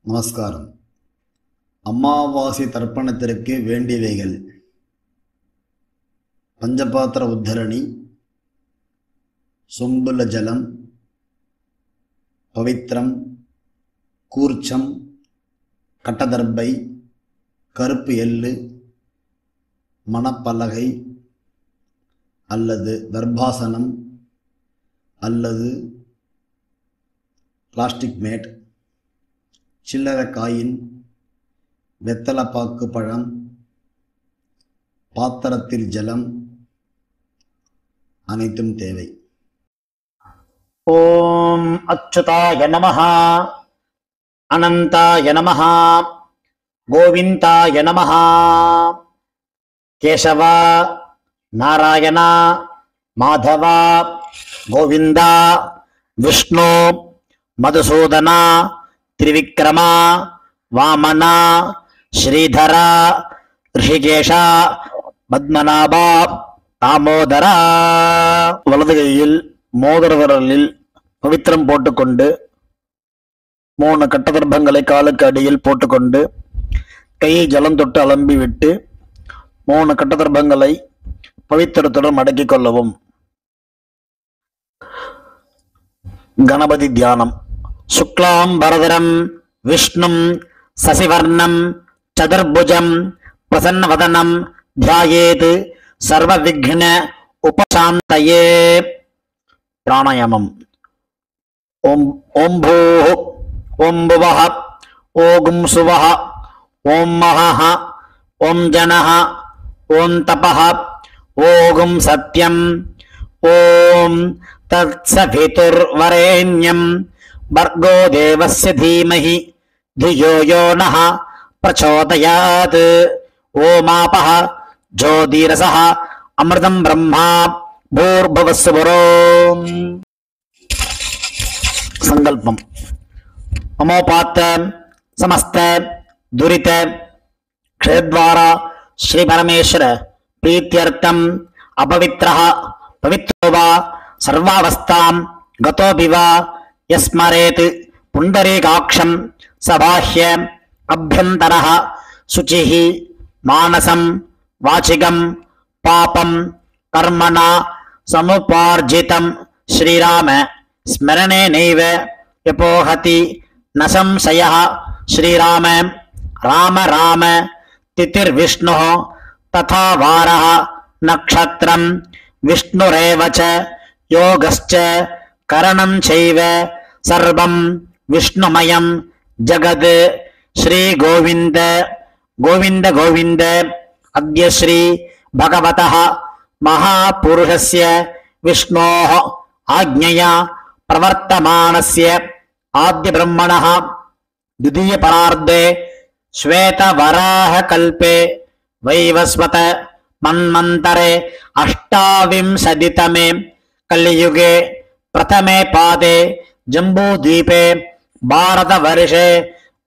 நமஸ்காரம். அமாவாசை தர்ப்பணத்திற்கு வேண்டியவைகள்: பஞ்சபாத்திர உத்தரணி, சொம்புல ஜலம், பவித்திரம், கூர்ச்சம், கட்டதர்பை, கருப்பு எள்ளு, மணப்பலகை அல்லது தர்பாசனம் அல்லது பிளாஸ்டிக் மேட், சில்லறை காயின், வெத்தலைப்பாக்கு பழம், பாத்திரத்தில் ஜலம் அனைத்தும் தேவை. ஓம் அச்சுதாய நமஹ, அனந்தாய நமஹ, கோவிந்தாய நமஹ. கேசவ, நாராயண, மாதவ, கோவிந்தா, விஷ்ணு, மதுசூதன, திரிவிக்ரம, வாமன, ஸ்ரீதர, ரிஷிகேஷ, பத்மநாப, தாமோதர. வலது கையில் மோதிர விரலில் பவித்திரம் போட்டுக்கொண்டு 3 கட்டதர்பங்களை காலுக்கு அடியில் போட்டுக்கொண்டு கையை ஜலம் தொட்டு அலம்பி விட்டு 3 கட்டதர்பங்களை பவித்திரத்துடன் மடக்கிக் கொள்ளவும். கணபதி தியானம். சுக்லாம் பரதரம் விஷ்ணும் சசிவர்ணம் சதுர்புஜம் பிரசன்னவதனம் தியாயேத் சர்வ விக்ன உபசாந்தயே. பிராணாயாமம். ஓம் பூஹ, ஓம் புவஹ, ஓம் சுவஹ, ஓம் மஹஹ, ஓம் ஜனஹ, ஓம் தபஹ, ஓம் சத்யம், ஓம் தத்சவிதுர்வரேண்யம் பர்கோ தேவஸ்ய தீமஹி धियो यो नः प्रचोदयात्. ओमापः ज्योतिरसः अमृतं ब्रह्मा भूर्भुवस्सुवरोम्. संकल्पम. ममोपात्त समस्त दुरित क्षेत्रद्वारा श्री परमेश्वर प्रीत्यर्थम अपवित्रः पवित्रो वा सर्वावस्थां गतोऽपि वा यस्मरेत् पुण्डरीकाक्षं सबाह्य अभ्यन्तरः शुचिः मानसं वाचिकं पापं कर्मणा समुपार्जितं श्रीराम स्मरणेनैव यपोहति न संशयः. श्रीराम राम राम तिथिर्विष्णुः तथा वारः नक्षत्रं विष्णुरेव च योगश्च करणं चैव सर्वं विष्णुमयं जगद. श्री गोविंद गोविंद गोविंद. अद्य श्री भगवतः महापुरुषस्य विष्णोः आज्ञया प्रवर्तमानस्य आद्य ब्रह्मणः द्वितीय परार्धे श्वेतवराहकल्पे वैवस्वत मन्वन्तरे अष्टाविंशतितमे कलियुगे प्रथमे पादे जम्बूद्वीपे भारतवर्षे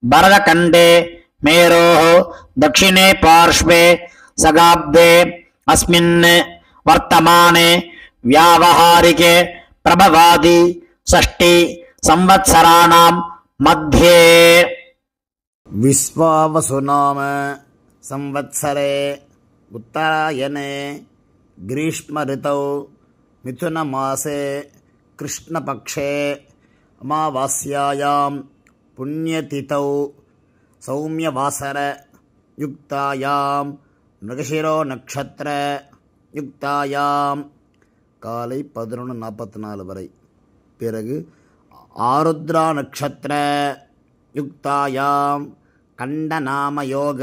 भरतखण्डे मेरोः दक्षिणे पार्श्वे सगाब्दे अस्मिन् वर्तमाने व्यावहारिके प्रभवादि षष्टि संवत्सराणां मध्ये विश्वावसुनाम संवत्सरे उत्तरायणे ग्रीष्म ऋतौ मिथुनमासे कृष्णपक्षे अमावास्यायां पुण्यतिथौ सौम्यवासर युक्तायां मृगशिरो नक्षत्र युक्तायां காலை 11:44 வரை. பிறகு ஆருத்ரா நட்சத்திர யுக்தாயாம் கண்டநாம யோக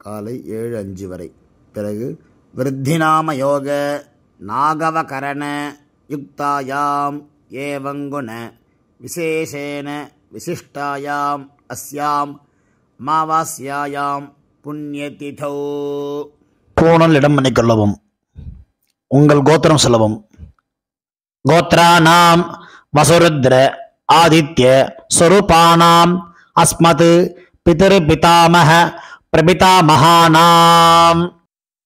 காலை 7:05 வரை. பிறகு விருத்திநாம யோக நாகவகரண யுக்தாயாம் ஏவங்குண விசேஷேன விசிஷ்டாயாம் அஸ்யாம் அமாவாஸ்யாயாம் புண்ணியதிதௌ. பூணல் இடம் பண்ணிக்கொள்ளவும். உங்கள் கோத்திரம் சொல்லவும். கோத்ரானாம் வசுருத்ர ஆதித்ய ஸ்வரூபானாம் அஸ்மத் பிதர் பிதாமக பிரபிதாமகானாம்.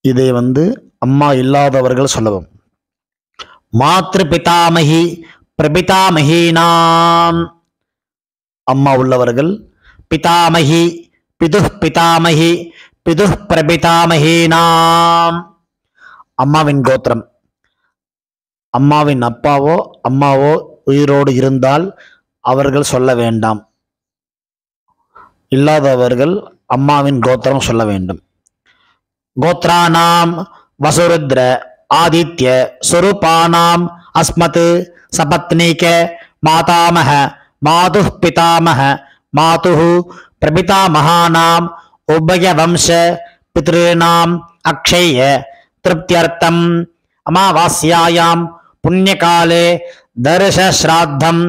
இதை அம்மா இல்லாதவர்கள் சொல்லவும். மாத்ரு பிதாமகி பிரபிதாமகீனாம். அம்மா உள்ளவர்கள். பிதாமகி, பிதுஹ் பிதாமகி, பிதுஹ் பிரபிதாமகீனாம். அம்மாவின் கோத்திரம். அம்மாவின் அப்பாவோ அம்மாவோ உயிரோடு இருந்தால் அவர்கள் சொல்ல வேண்டாம். இல்லாதவர்கள் அம்மாவின் கோத்திரம் சொல்ல வேண்டும். கோத்ரானாம் வசுருத்ர ஆதித்ய ஸ்வரூபானாம் அஸ்மத் சபத்னீக மாதாமஹ மாதுஹ் பிதாமஹ மாதுஹு பிரபிதாமகானாம் உபயவம்ச பித்ருணாம் அக்ஷய திருப்தியர்த்தம் அமாவாஸ்யாயாம் புண்ணியகாலே தர்ஷ ஸ்ராத்தம்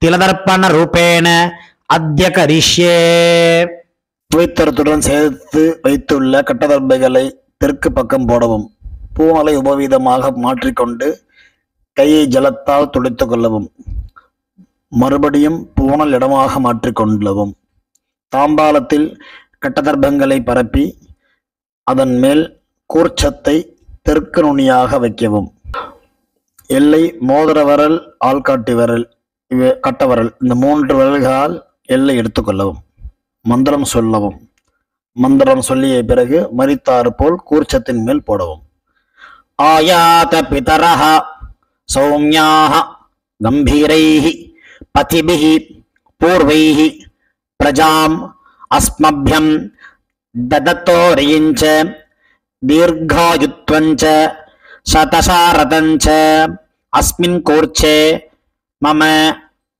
திலதர்ப்பண ரூபேண அத்ய கரிஷ்யே. புவித்தரத்துடன் சேர்த்து வைத்துள்ள கட்டதர்பைகளை தெற்கு பக்கம் போடவும். பூமலை உபவீதமாக மாற்றிக்கொண்டு கையை ஜலத்தால் துடைத்துக் கொள்ளவும். மறுபடியும் பூனல் இடமாக மாற்றிக்கொள்ளவும். தாம்பாலத்தில் கட்டதர்பங்களை பரப்பி அதன் மேல் கூர்ச்சத்தை தெற்கு நுனியாக வைக்கவும். எல்லை மோதிர விரல், ஆள்காட்டி விரல், கட்டவரல், இந்த 3 விரல்களால் எல்லை எடுத்துக்கொள்ளவும். மந்திரம் சொல்லவும். மந்திரம் சொல்லிய பிறகு மரித்தாறு போல் கூர்ச்சத்தின் மேல் போடவும். ஆயாத பிதரஹ சௌம்யாஹ கம்பீரைஹி பதிபிஹி பூர்வைஹி பிரஜாம் அஸ்மப்யம் ததத்தோரயிஞ்ச தீர்காயுத்வஞ்ச சதசாரதஞ்ச அஸ்மின் கூர்ச்சே மம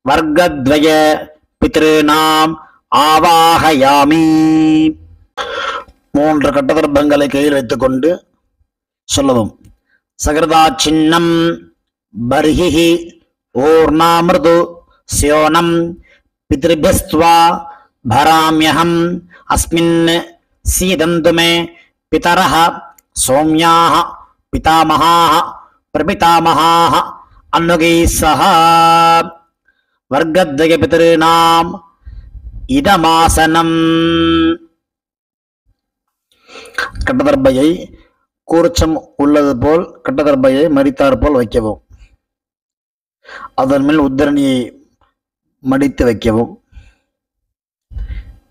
வர்க்கத்வய பித்ருணாம் ஆவாஹயாமி. 3 கட்டதர்பங்களை கையில் வைத்துக்கொண்டு சொல்லவும். சகிருதா சின்னம் பர்ஹிஹி ஊர்ணாமிருது ஸ்யோனம் பித்ருபிஸ்த்வா பராம்யஹம் அஸ்மின் சீதந்து மே பிதரஹ சௌம்யாஹ பிதாமஹாஹ பிரபிதாமஹாஹ அன்னுகைः சஹ வர்க்கத்வய பித்ருணாம் இதமாசனம். கட்டதர்பையை கூர்ச்சம் உள்ளது போல் கட்டதர்பையை மரித்தார் போல் வைக்கவும். அதன் மேல் உத்தரணியை மடித்து வைக்கவும்.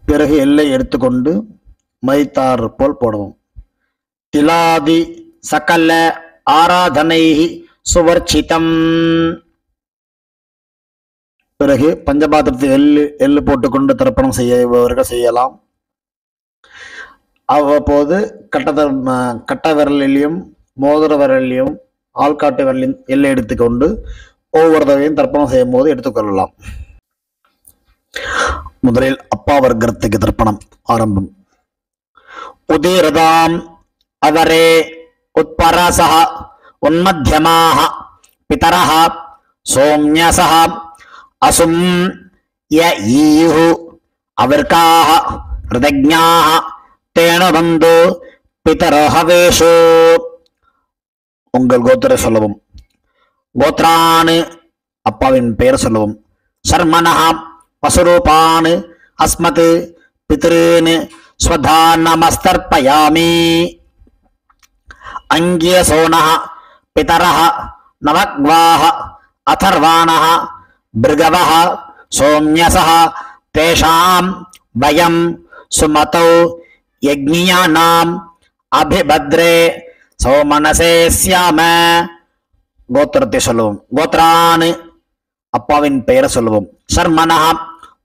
பிறகு எல்லை எடுத்துக்கொண்டு மரித்தார் போல் போடவும். திலாதி சகல ஆராதனை சுவர்ச்சிதம். பிறகு பஞ்சபாத்திரத்தில் எள்ளு போட்டுக்கொண்டு தர்ப்பணம் செய்யவர்கள் செய்யலாம். அவ்வப்போது கட்ட விரலிலையும் மோதிர விரலிலையும் ஆள்காட்டு விரலையும் எல்லை எடுத்துக்கொண்டு ஒவ்வொரு தடவையும் தர்ப்பணம் செய்யும் போது எடுத்துக்கொள்ளலாம். முதலில் அப்பா வர்க்கத்துக்கு தர்ப்பணம் ஆரம்பம். உதீரதாம் அவரே உத்பரசஹ உன்மத்யமாஹ பிதரஹ சோம்யசஹ அசும் யஈஹு அவர்காஹ ஹிருதஜ்ஞாஹ தேனபந்து பிதரோஹவேஷு. உங்கள் கோத்திர சொல்லவும். கோத்ரானு அப்பாவின் பெயர் சொல்லவும். சர்மனஹ வசுரூபான் அஸ்மத் பித்ருன் ஸ்வதா நமஸ்தர்ப்பயாமி. அங்கியசோனஹ பிதரஹ நவக்வாஹ அதர்வாணஹ பிருகவஹ சோம்யசஹ தேஷாம் வயம் சுமதௌ யஜ்ஞியானாம் அபிபத்ரே சோமனசே ஸ்யாம. கோத்திரத்தை சொல்லவும். கோத்ரான் அப்பாவின் பெயரை சொல்லவும். சர்மனஹ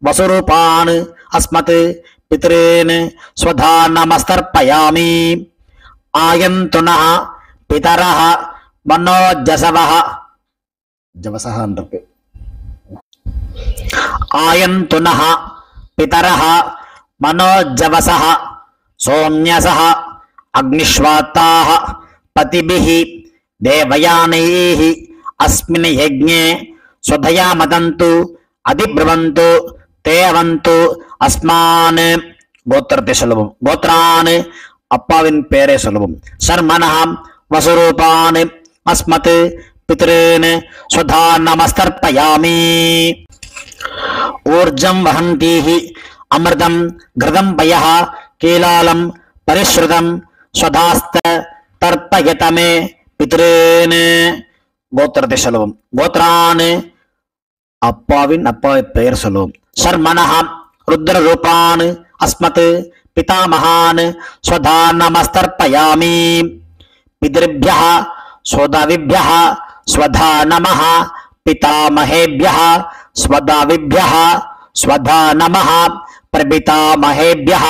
வசுரூபான் அஸ்மத் பித்ருன் ஸ்வதா நமஸ்தர்ப்பயாமி. ஆயந்துனஹ பிதரஹ மனோஜசவஹ ஜவசஹன்றது. ஆயந்துனஹ பிதரஹ மனோஜவசஹ சோம்யசஹ அக்னிஷ்வாத்தாஹ பதிபிஹி தேவயானைஹி அஸ்மின் யஜ்ஞே ஸ்வதயா மதந்து அதிப்ரவந்து தேவந்து அஸ்மான். கோத்திரத்தை சொல்லவும். கோத்ரான் அப்பாவின் பெயரை சொல்லவும். சர்மனஹ வசுரூபான் அஸ்மத் பித்ருன் ஸ்வதா நமஸ்தர்ப்பயாமி. ஊர்ஜம் வஹந்தீஹி அமிர்தம் கிருதம் பயஹ கீலாலம் பரிஸ்ருதம் ஸ்வதாஸ்த தர்ப்பயதமே பித்ருன். கோத்திரத்தை சொல்லவும். கோத்ரான் அப்பாவின் பெயர் சொல்லவும். शर्मणः रुद्ररूपान् अस्मत् पितामहान् स्वधा नमस्तर्पयामि। पितृभ्यः स्वदाविभ्यः स्वधा नमः, पितामहेभ्यः स्वदाविभ्यः स्वधा नमः, प्रपितामहेभ्यः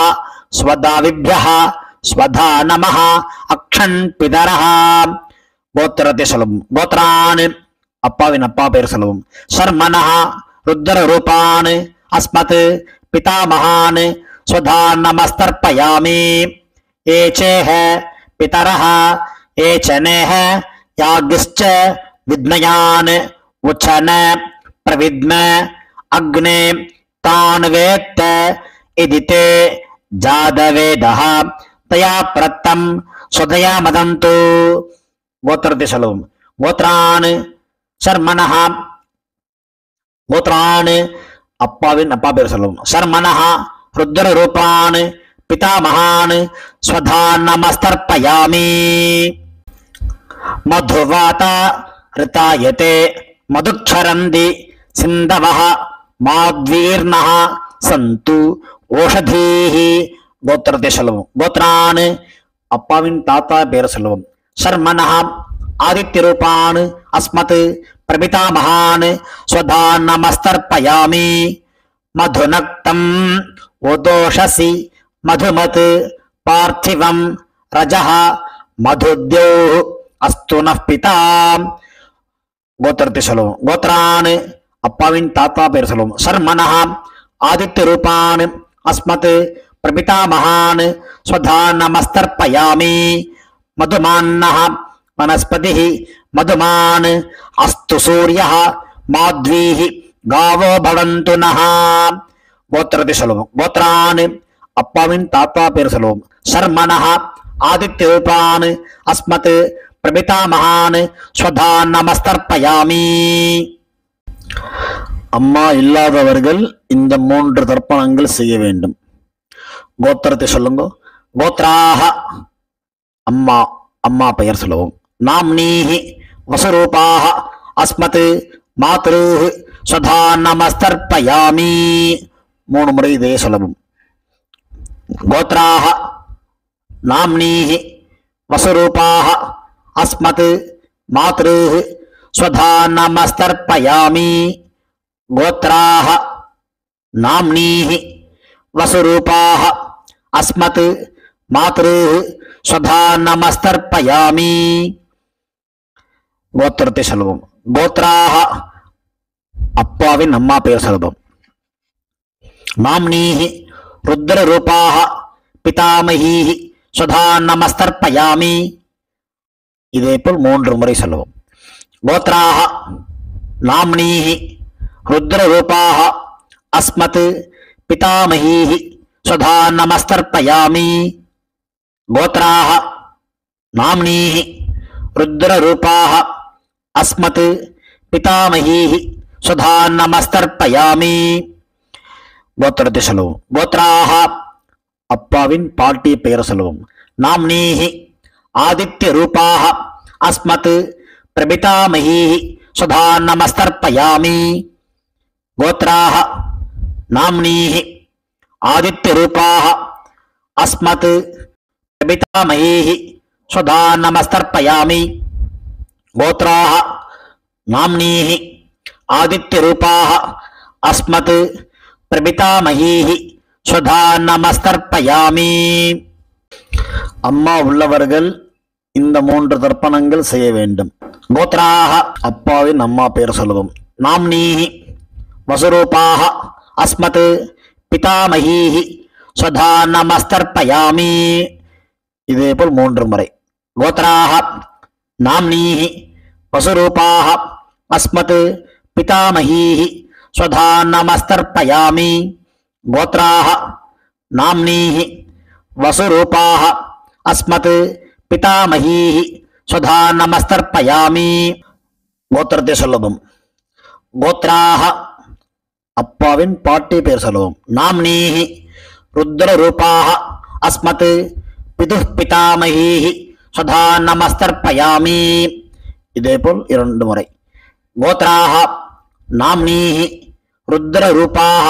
स्वदाविभ्यः स्वधा नमः। अक्षन् पितरः गोत्रते सुलभम गोत्रान् अप्पाविन अप्पा पेर सुलभम। शर्मणः रुद्ररूपान् अस्मत् पितामहान् स्वधा नमस्तर्पयामि। एचेह पितरः एचनेह याज्ञश्च विद्मयान् उचन प्रविद्म अग्ने तान् वेत्त इति ते जातवेदः तया प्रत्तं स्वदया मदन्तु। गोत्रते सुलभम गोत्रान् शर्मणः गोत्रान् अप्पाविन अप्पा पेर सुलभम। शर्मणः रुद्ररूपान् पितामहान् स्वधा नमस्तर्पयामि। मधुवाता ऋतायते मधुक्षरन्ति सिन्धवः माद्वीर्णः सन्तु ओषधीः। गोत्रते सुलभम गोत्रान् अप्पाविन ताता पेर सुलभम। शर्मणः आदित्यरूपान् अस्मत् प्रपितामहान् स्वधा नमस्तर्पयामि। मधुनक्तं ओदोषसि मधुमत् पार्थिवं रजः मधुद्योः अस्तु नः पिता। गोत्रते सुलभम गोत्रान् अप्पाविन ताता पेर सुलभम। शर्मणः आदित्यरूपान् अस्मत् प्रपितामहान् स्वधा नमस्तर्पयामि। मधुमान्नः वनस्पतिः मधुमान् अस्तु सूर्यः माध्वीः गावो भवन्तु नः। गोत्रते सुलभम गोत्रान् अप्पाविन ताता पेर सुलभम। शर्मणः आदित्यरूपान् अस्मत् प्रपितामहान् स्वधा नमस्तर्पयामि। அம்மா இல்லாதவர்கள் இந்த 3 தர்ப்பணங்கள் செய்ய வேண்டும். கோத்திரத்தை சொல்லுங்க. கோத்ராஹ அம்மா அம்மா பெயர் சொல்லவும். நாம்னீஹி வசுரூபாஹ அஸ்மத் மாத்ருஹ் ஸ்வதா நமஸ்தர்ப்பயாமி. 3 முறை இதே சொல்லவும். கோத்ராஹ நாம்னீஹி வசுரூபாஹ அஸ்மத் மாத்ருஹ் स्वधा नमस्तर्पयामि. गोत्राः नाम्नीः वसुरूपाः अस्मत् मातृः स्वधा नमस्तर्पयामि. गोत्रते सलवम गोत्राः अप्पाविन अम्मा पेर सलवम. नाम्नीः रुद्ररूपाः पितामहीः स्वधा नमस्तर्पयामि. இதேபோல் 3 முறை சொல்லவும். गोत्राः नाम्नीः रुद्ररूपाः अस्मत् पितामहीः स्वधा नमस्तर्पयामि. गोत्राः नाम्नीः रुद्ररूपाः अस्मत् पितामहीः स्वधा नमस्तर्पयामि. गोत्रते सलवम गोत्राः अप्पाविन पार्टी पेर सलवम. नाम्नीः आदित्यरूपाः अस्मत् प्रपितामहीः स्वधा नमस्तर्पयामि. गोत्राः नाम्नीः आदित्यरूपाः अस्मत् प्रपितामहीः स्वधा नमस्तर्पयामि. गोत्राः नाम्नीः आदित्यरूपाः अस्मत् प्रपितामहीः स्वधा नमस्तर्पयामि. அம்மா உள்ளவர்கள் இந்த 3 தர்ப்பணங்கள் செய்ய வேண்டும். கோத்ராஹ அப்பாவின் அம்மா பேர் சொல்லுவோம். நாம்னீஹி வசுரூபாஹ அஸ்மத் பிதாமஹீஹி ஸ்வதா நமஸ்தர்ப்பயாமி. இதேபோல் 3 முறை. கோத்ராஹ நாம்னீஹி வசுரூபாஹ அஸ்மத் பிதாமஹீஹி ஸ்வதா நமஸ்தர்ப்பயாமி. கோத்ராஹ நாம்னீஹி वसुरूपाः अस्मत् पितामहीः स्वधा नमस्तर्पयामि. गोत्रते सुलभम गोत्राः अप्पाविन पाट्टी पेर सुलभम. नाम्नीः रुद्ररूपाः अस्मत् पितुः पितामहीः स्वधा नमस्तर्पयामि. இதேபோல் 2 முறை. गोत्राः नाम्नीः रुद्ररूपाः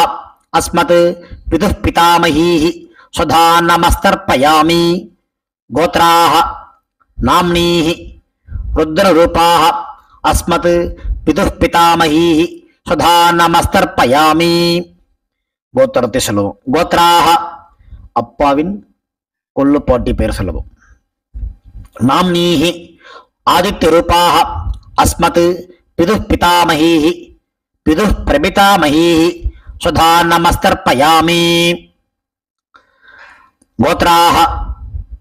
अस्मत् पितुः पितामहीः स्वधा नमस्तर्पयामि। गोत्राः नाम्नीः रुद्ररूपाः अस्मत् पितुः पितामहीः स्वधा नमस्तर्पयामि। கோத்திரத்தை சொல்லுவோம். கோத்ராக அப்பாவின் கொள்ளுப்பாட்டி பெயர் சொல்லுவோம். நாம்னீஹி ஆதித்ய ரூபாக அஸ்மத் பிதுः பிதாமஹீஹ பிதுः பிரபிதாமஹீஹ स्वधा नमस्तर्पयामि। गोत्राः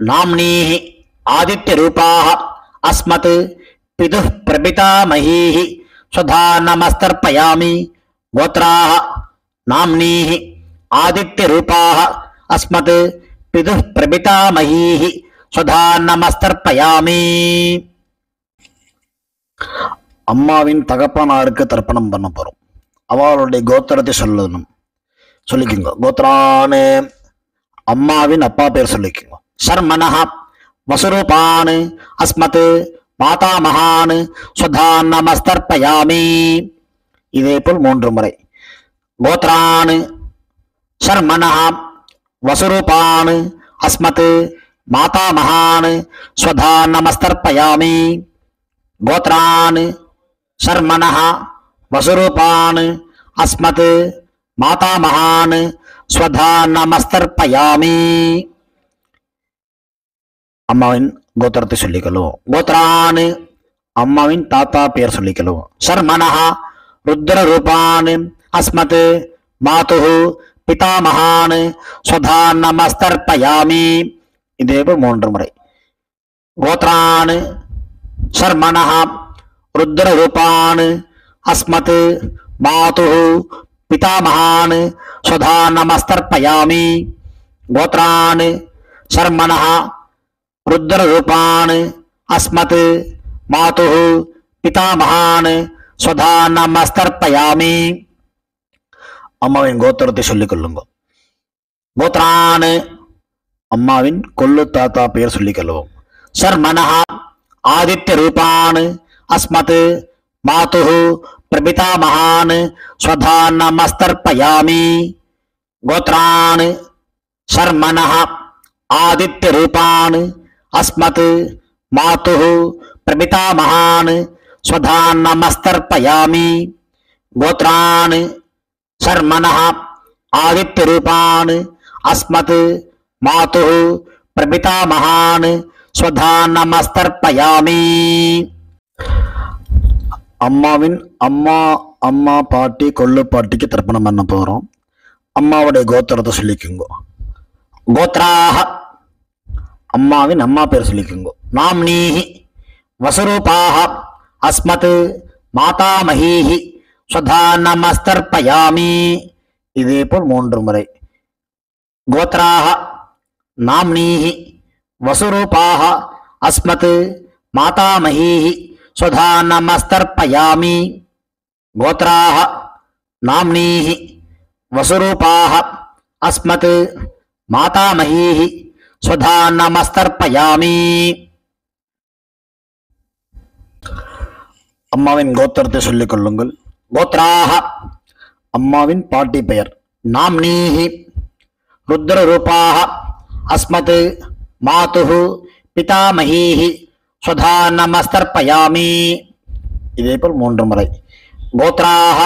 नाम्नीः आदित्यरूपाः अस्मत् पितुः प्रपितामहीः स्वधा नमस्तर्पयामि। गोत्राः नाम्नीः आदित्यरूपाः अस्मत् पितुः प्रपितामहीः स्वधा नमस्तर्पयामि। அம்மாவின் தகப்பனாருக்கு தர்ப்பணம் பண்ண போறோம். அவளுடைய கோத்திரத்தை சொல்லிக்குங்க. கோத்ரானு அம்மாவின் அப்பா பேர் சொல்லிக்குங்க. சர்மனஹ வசுரூபான் அஸ்மத் மாதாமகான் ஸ்வதா நமஸ்தர்ப்பயாமி. இதே போல் 3 முறை. கோத்ரான் சர்மனஹ வசுரூபான் அஸ்மத் மாதாமகான் ஸ்வதா நமஸ்தர்ப்பயாமி. கோத்ரான் சர்மனஹ வசுரூபான் அஸ்மத் மாதாமகான் ஸ்வதா நமஸ்தர்ப்பயாமி. அம்மாவின் கோத்திரத்தை சொல்லிக்கொள்ளுவோம். கோத்ரான் அம்மாவின் தாத்தா பெயர் சொல்லிக்கொள்ளுவோம். சர்மனஹ ருத்ரரூபான் அஸ்மத் மாதுः பிதாமகான் ஸ்வதா நமஸ்தர்ப்பயாமி. இதே போல் 3 முறை. கோத்ரான் சர்மனஹ ருத்ரரூபான் அஸ்மத் மாதுः பிதாமகான் ஸ்வதா நமஸ்தர்ப்பயாமி. கோத்ரான் சர்மனஹ ருத்ரரூபான் அஸ்மத் மாதுः பிதாமகான் ஸ்வதா நமஸ்தர்ப்பயாமி. அம்மாவின் கோத்திரத்தை சொல்லிக் கொள்ளுங்க. கோத்ரான் அம்மாவின் கொள்ளு தாத்தா பெயர் சொல்லிக் கொள்வோம். சர்மனஹ ஆதித்ய ரூபான் அஸ்மத் மாதுः பிரபிதாமகான் ஸ்வதா நமஸ்தர்ப்பயாமி. கோத்ரான் சர்மனஹ ஆதித்ய ரூபான் அஸ்மத் மாதுः பிரபிதாமகான் ஸ்வதா நமஸ்தர்ப்பயாமி. கோத்ரான் சர்மனஹ ஆதித்ய ரூபான் அஸ்மத் மாதுः பிரபிதாமகான் ஸ்வதா நமஸ்தர்ப்பயாமி. அம்மாவின் அம்மா பாட்டி கொள்ளு பாட்டிக்கு தர்ப்பணம் பண்ண போறோம். அம்மாவுடைய கோத்திரத்தை சொல்லிக்குங்க. கோத்ராக அம்மாவின் அம்மா பேர் சொல்லிக்குங்க. நாம்னீஹி வசுரூபாக அஸ்மத் மாதாமஹீஹி ஸ்வதா நமஸ்தர்ப்பயாமி. இதே போல் 3 முறை. கோத்ராக நாம்னீஹி வசுரூபாக அஸ்மத் மாதாமஹீஹி ஸ்வதா நமஸ்தர்ப்பயாமி. கோத்ராக நாம்னீஹி வசுரூபாக அஸ்மத் மாதாமஹீஹி ஸ்வதா நமஸ்தர்ப்பயாமி. அம்மாவின் கோத்திரத்தை சொல்லிக் கொள்ளுங்கள். கோத்ராக அம்மாவின் பாட்டி பெயர். நாம்னீஹி ருத்ரரூபாக அஸ்மத் மாதுः பிதாமஹீஹி ஸ்வதா நமஸ்தர்ப்பயாமி. இதே போல் 3 முறை. கோத்ராக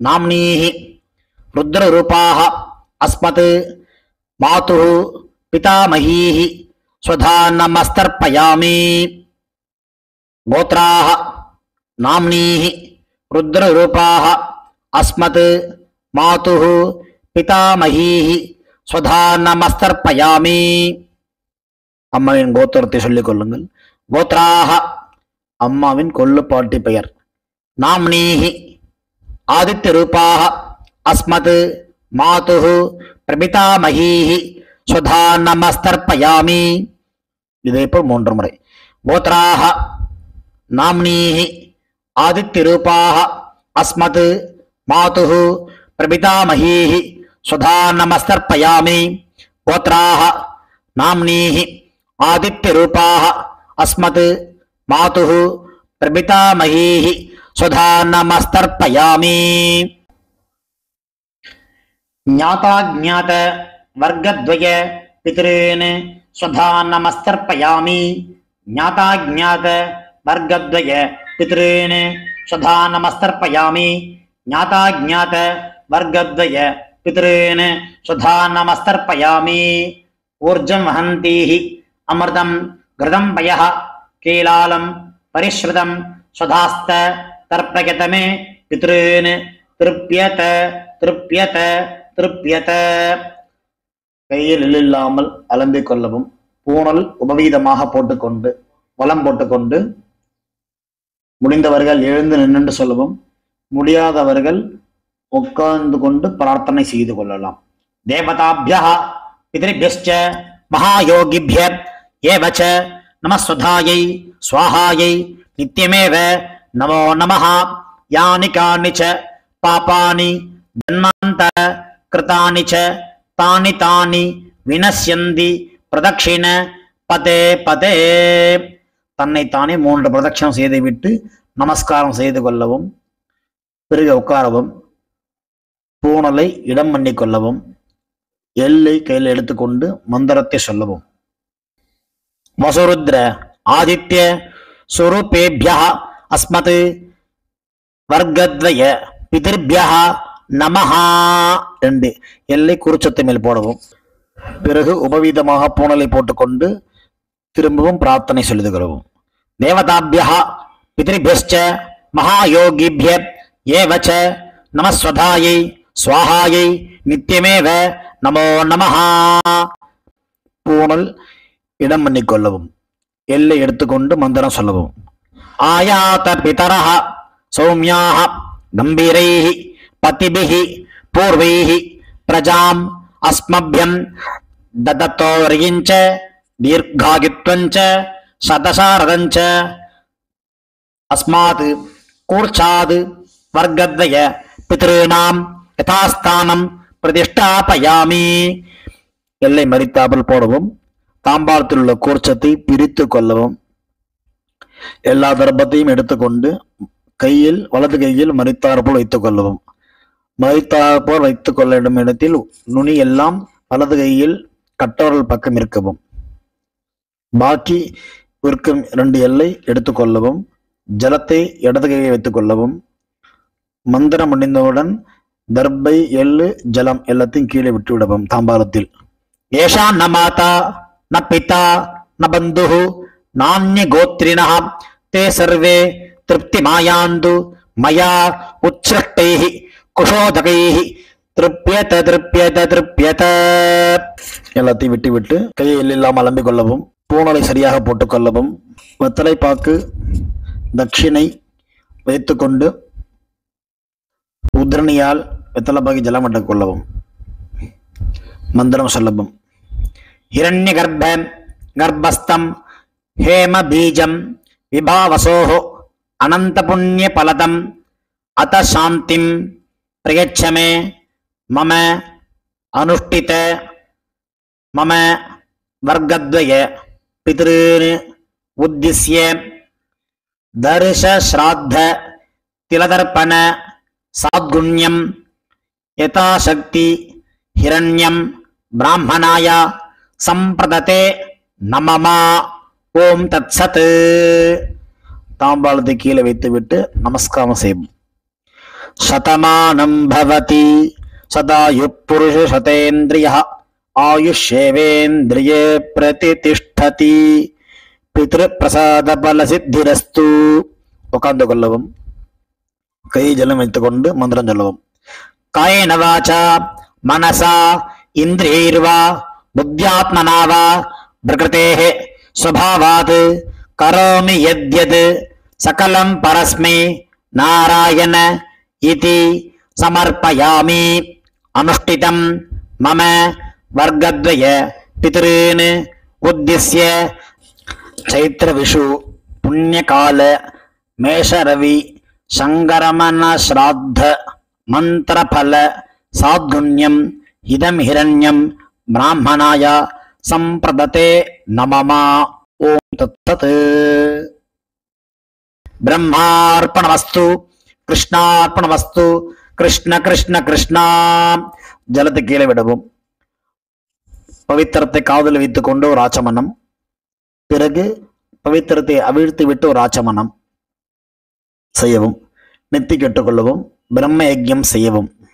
நாம்னீஹி ருத்ரரூபாக அஸ்மத் மாதுः பிதாமஹீஹி ஸ்வதா நமஸ்தர்ப்பயாமி. கோத்ராக நாம்னீஹி ருத்ரரூபாக அஸ்மத் மாதுः பிதாமஹீஹி ஸ்வதா நமஸ்தர்ப்பயாமி. அம்மாவின் கோத்திரத்தை சொல்லிக் கொள்ளுங்கள். கோத்ராக அம்மாவின் கொள்ளு பாட்டி பெயர். நாம்னீஹி ஆதித்ய ரூபாக அஸ்மத் மாதுः பிரபிதாமஹீஹி ஸ்வதா நமஸ்தர்ப்பயாமி. இதே போல் 3 முறை. கோத்ராக நாம்னீஹி ஆதித்ய ரூபாக அஸ்மத் மாதுः பிரபிதாமஹீஹி ஸ்வதா நமஸ்தர்ப்பயாமி. கோத்ராக நாம்னீஹி ஆதித்ய ரூபாக அஸ்மத் மாதுः பிரபிதாமஹீஹி ஸ்வதா நமஸ்தர்ப்பயாமி. ज्ञाताज्ञात वर्गद्वय पितॄन् स्वधा नमस्तर्पयामि ज्ञाताज्ञात वर्गद्वय पितॄन् स्वधा नमस्तर्पयामि ज्ञाताज्ञात वर्गद्वय पितॄन् स्वधा नमस्तर्पयामि ऊर्जं वहन्तीः अमृतं घृतं पयः कीलालं परिश्रुतं स्वधास्त तर्पयत मे पितॄन् திருப்பியத திருப்பியத திருப்பியத. கையில் இல்லாமல் அலம்பிக் கொள்ளவும். பூணல் உபவீதமாக போட்டுக்கொண்டு வலம் போட்டுக்கொண்டு முடிந்தவர்கள் எழுந்து நின்று சொல்லவும். முடியாதவர்கள் உட்கார்ந்து கொண்டு பிரார்த்தனை செய்து கொள்ளலாம். தேவதாபியः பித்ருभ्यश्च மகாயோகிभ्य ஏவ च நமஸ்வதாயை ஸ்வாஹாயை நித்யமேவ நமோ நமः யானி கானி च பாபானி ஜன்மாந்தர கிருதானி च தானி தானி வினஸ்யந்தி பிரதக்ஷிண பதே பதே. தன்னைத்தானே 3 பிரதட்சணம் செய்துவிட்டு நமஸ்காரம் செய்து கொள்ளவும். பிறகு உட்காரவும். பூணலை இடம் பண்ணி கொள்ளவும். எல்லை கையில் எடுத்துக்கொண்டு மந்திரத்தை சொல்லவும். வசுருத்ர ஆதித்ய சுரூபேபியः அஸ்மத் வர்க்கத்வய பிதர்பியः நமஹ. 2 எல்லை குறிச்சத்தை மேல் போடவும். பிறகு உபவீதமாக பூணலை போட்டுக்கொண்டு திரும்பவும் பிரார்த்தனை சொல்லிக் கொள்ளவும். தேவதாபியः பித்ருभ्यश्च மகாயோகிभ्य ஏவ च நமஸ்வதாயை ஸ்வாஹாயை நித்யமேவ நமோ நமஹ. பூணல் இடம் பண்ணிக்கொள்ளவும். எல்லை எடுத்துக்கொண்டு மந்திரம் சொல்லவும். ஆயாத பிதரஹ சௌமியாஹ கம்பீரைஹ பதிபிஹ பூர்வைஹ பிரஜாம் அஸ்மப்யம் ததத்தோரியஞ்ச தீர்காயுத்வஞ்ச சதசாரதஞ்ச அஸ்மாத் கூர்ச்சாத் வர்க்கத்வய பித்ருணாம் யதாஸ்தானம் பிரதிஷ்டாபயாமி. எல்லை மறித்தாமல் போடவும். தாம்பாளத்தில் உள்ள கூர்ச்சத்தை பிரித்து கொள்ளவும். எல்லா தர்ப்பத்தையும் எடுத்துக்கொண்டு கையில் வலது கையில் மறித்தாற்போல் வைத்துக் கொள்ளவும். மறித்தாற்போல் வைத்துக் கொள்ள வேண்டும் இடத்தில் நுனி எல்லாம் வலது கையில் கட்டவரல் பக்கம் இருக்கவும். பாக்கி இருக்கும் 2 எல்லை எடுத்துக்கொள்ளவும். ஜலத்தை இடது கையை வைத்துக் கொள்ளவும். மந்திரம் முடிந்தவுடன் தர்பை எள்ளு ஜலம் எல்லாத்தையும் கீழே விட்டு விடவும். தாம்பாளத்தில் ஏஷா ந மாதா ந பிதா ந பந்துஹு நான்ய கோத்ரிணः தே சர்வே திருப்தி மாயாந்து மயா உச்ச்ரஷ்டைः குஷோதகைः திருப்யத திருப்யத திருப்யத. எல்லாத்தையும் விட்டு விட்டு கையில் இல்லாமல் அலம்பிக் கொள்ளவும். பூணலை சரியாக போட்டுக்கொள்ளவும். வெத்தலை பாக்கு தட்சிணை வைத்துக்கொண்டு உத்ரணியால் வெத்தலை பாக்கி ஜலம் விட்டுக் கொள்ளவும். மந்திரம் சொல்லவும். ஹிரண்ய கர்ப்ப கர்ப்பஸ்தம் ஹேம பீஜம் விபாவசோஹ அனந்த புண்ணிய பலதம் அத சாந்திம் பிரயச்சமே மம அனுஷ்டித மம வர்க்கத்வய பித்ருன் உத்திஸ்ய தர்ஷ ஸ்ராத்த திலதர்ப்பண சாத்குண்யம் யதாசக்தி ஹிரண்யம் பிராமணாய சம்பிரததே நமமா. ஓம் தத்சத். தாம்பாளத்தை கீழே வைத்துவிட்டு நமஸ்காரம் செய்யும். சதமானம் பவதி சதாயு புருஷ சதேந்திரிய ஆயுஷேவேந்திரியே பிரதிதிஷ்டதி பித்ரு பிரசாத பல சித்திரஸ்து. உட்கார்ந்து கொள்ளவும். கை ஜலம் வைத்துக்கொண்டு மந்திரம் சொல்லவும். காயேன வாசா மனசா இந்திரியைர்வா புத்தியாத்மனா வா பிரகிருதேஹ ஸ்வபாவாத் கரோமி யத்யத் சகலம் பரஸ்மை நாராயண இதி சமர்ப்பயாமி. அனுஷ்டிதம் மம வர்க்கத்வய பித்ருன் உத்திஸ்ய சைத்திர விஷு புண்ணியகால மேஷரவி சங்கரமண ஸ்ராத்த மந்திரபல சாத்குண்யம் இதம் ஹிரண்யம் பிராமணாய சம்பிரததே நமமா. ஓம் தத்சத். பிரம்மார்ப்பணமஸ்து கிருஷ்ணார்ப்பணமஸ்து. கிருஷ்ண கிருஷ்ண கிருஷ்ணா ஜலத்தை கீழே விடவும். பவித்திரத்தை காதில் வைத்துக் கொண்டு ஒரு ஆச்சமனம். பிறகு பவித்திரத்தை அவிழ்த்து விட்டு ஒரு ஆச்சமனம் செய்யவும். நெத்தி கெட்டுக்கொள்ளவும். பிரம்ம யஜ்யம் செய்யவும்.